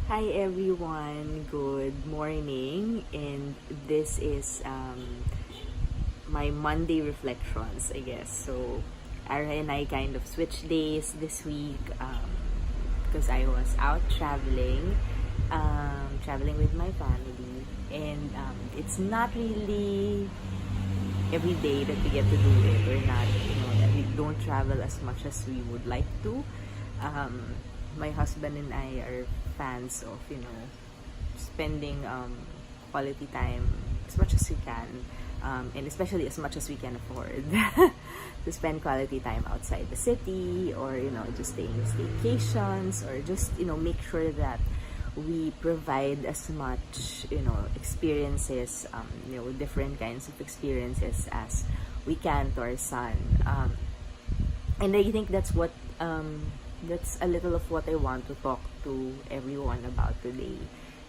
Hi everyone, good morning, and this is my Monday reflections, I guess. So, Ara and I kind of switched days this week because I was out traveling with my family, and it's not really every day that we get to do it. We're not, we don't travel as much as we would like to. My husband and I are fans of, spending quality time as much as we can, and especially as much as we can afford to spend quality time outside the city, or just staying staycations, or just make sure that we provide as much experiences, different kinds of experiences as we can to our son, and I think that's a little of what I want to talk to everyone about today,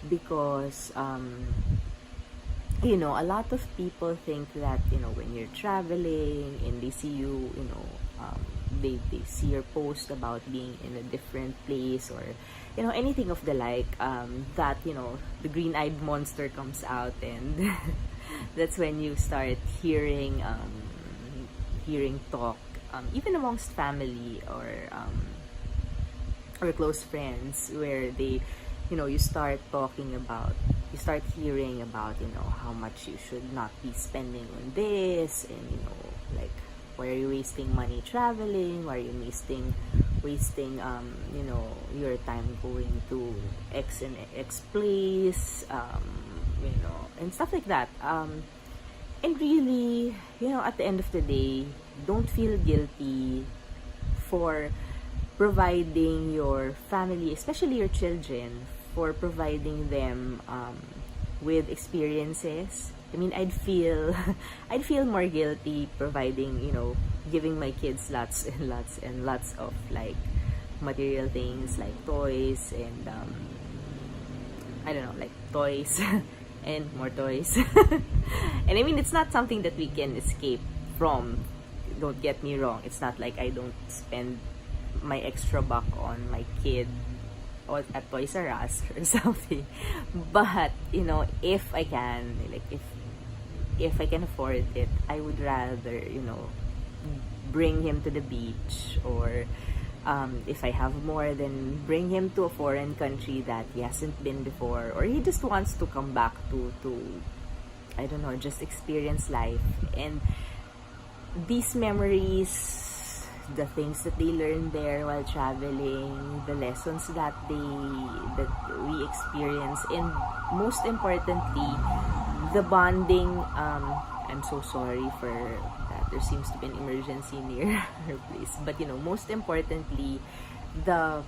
because a lot of people think that when you're traveling and they see you, they see your post about being in a different place, or anything of the like, that the green-eyed monster comes out, and that's when you start hearing talk, even amongst family, or close friends, where they you start hearing about how much you should not be spending on this, and like, why are you wasting money traveling, why are you wasting your time going to X and X place, and stuff like that, and really, at the end of the day, don't feel guilty for providing your family, especially your children, for providing them with experiences. I mean, I'd feel more guilty providing, giving my kids lots and lots and lots of like material things, like toys, and I don't know, like toys and more toys. And I mean, it's not something that we can escape from. Don't get me wrong. It's not like I don't spend my extra buck on my kid or at Toys R Us or something. But if I can, like, if I can afford it, I would rather bring him to the beach, or if I have more, then bring him to a foreign country that he hasn't been before, or he just wants to come back to I don't know, just experience life. And these memories, the things that they learn there while traveling, the lessons that we experience, and most importantly, the bonding. I'm so sorry for that. There seems to be an emergency near our place, but most importantly, the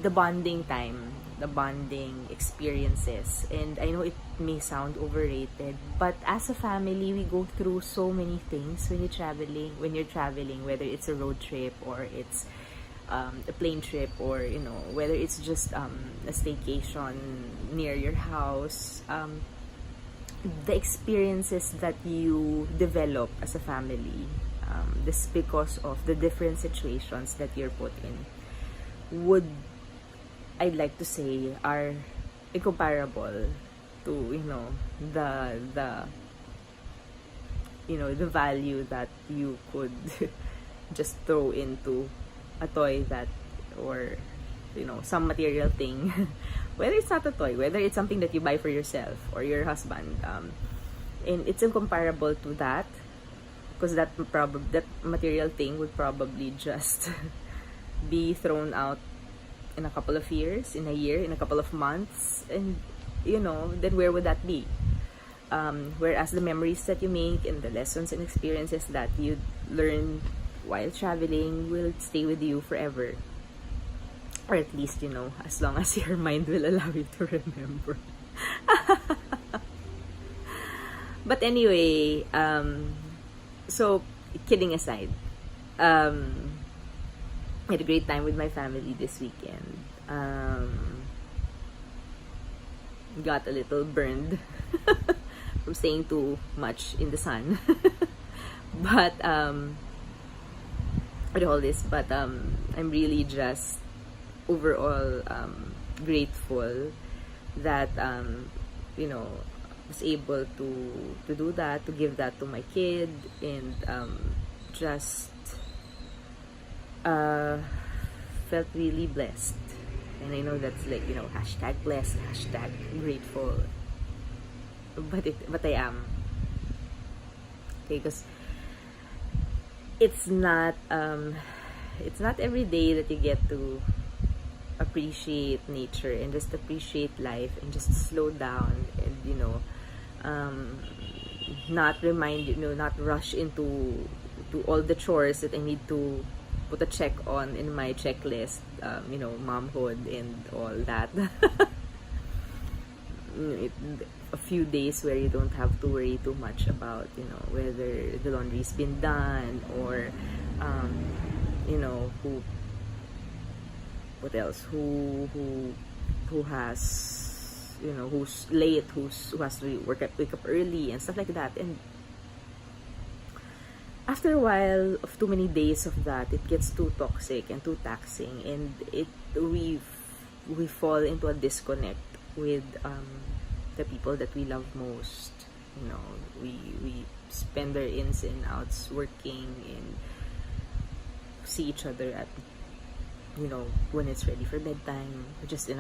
bonding time, the bonding experiences. And I know it may sound overrated, but as a family, we go through so many things when you're traveling, whether it's a road trip, or it's a plane trip, or whether it's just a staycation near your house. The experiences that you develop as a family, this because of the different situations that you're put in, I'd like to say, are incomparable to the value that you could just throw into a toy, that, or some material thing, whether it's not a toy, whether it's something that you buy for yourself or your husband, and it's incomparable to that, because that material thing would probably just be thrown out in a couple of years, in a year, in a couple of months, and then where would that be? Whereas the memories that you make, and the lessons and experiences that you learn while traveling, will stay with you forever, or at least as long as your mind will allow you to remember. But anyway, so kidding aside, I had a great time with my family this weekend. Got a little burned from staying too much in the sun. But with all this, but I'm really just overall grateful that you know, was able to do that, to give that to my kid, and just felt really blessed. And I know that's like, you know, hashtag blessed, hashtag grateful, but I am, okay, because it's not every day that you get to appreciate nature and just appreciate life and just slow down and, you know, not rush into all the chores that I need to put a check on in my checklist, you know, momhood and all that. A few days where you don't have to worry too much about, you know, whether the laundry's been done, or you know, what else, who has, you know, who's late, who has to wake up early and stuff like that. And after a while of too many days of that, it gets too toxic and too taxing, and we fall into a disconnect with the people that we love most. You know, we spend our ins and outs working and see each other at, you know, when it's ready for bedtime, just in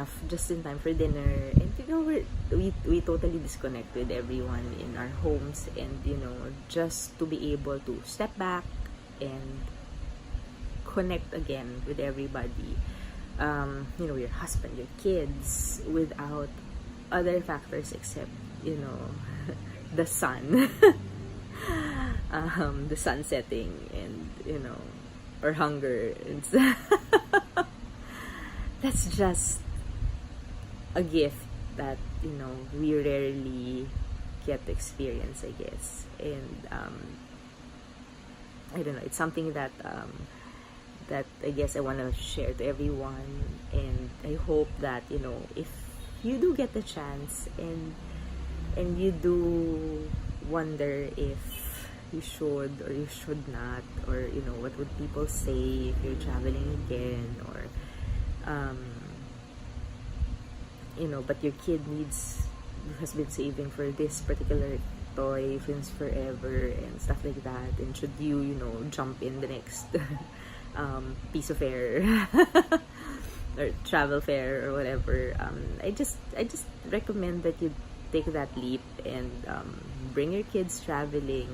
time for dinner, and, you know, we totally disconnect with everyone in our homes. And, you know, just to be able to step back and connect again with everybody, you know, your husband, your kids, without other factors except, you know, the sun, the sun setting, and, you know, or hunger. That's just a gift that, you know, we rarely get to experience, I guess. And I don't know, it's something that that I guess I want to share to everyone. And I hope that, you know, if you do get the chance and you do wonder if you should or you should not, or, you know, what would people say if you're traveling again, or you know, but your kid has been saving for this particular toy since forever and stuff like that, and should you, you know, jump in the next piece of fare or travel fair or whatever, I just recommend that you take that leap and bring your kids traveling,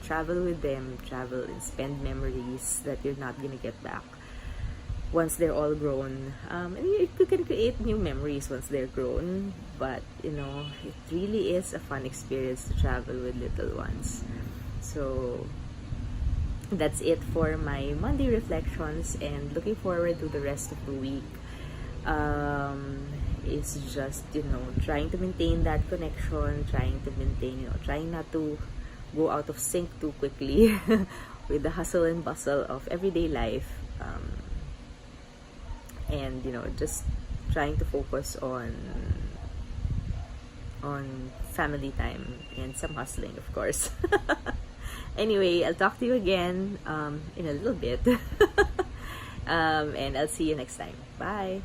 travel with them, travel and spend memories that you're not gonna get back once they're all grown. And you can create new memories once they're grown, but, you know, it really is a fun experience to travel with little ones. So that's it for my Monday reflections, and looking forward to the rest of the week. It's just, you know, trying to maintain that connection, trying to maintain, you know, trying not to go out of sync too quickly with the hustle and bustle of everyday life, and, you know, just trying to focus on family time and some hustling, of course. Anyway, I'll talk to you again in a little bit. And I'll see you next time. Bye.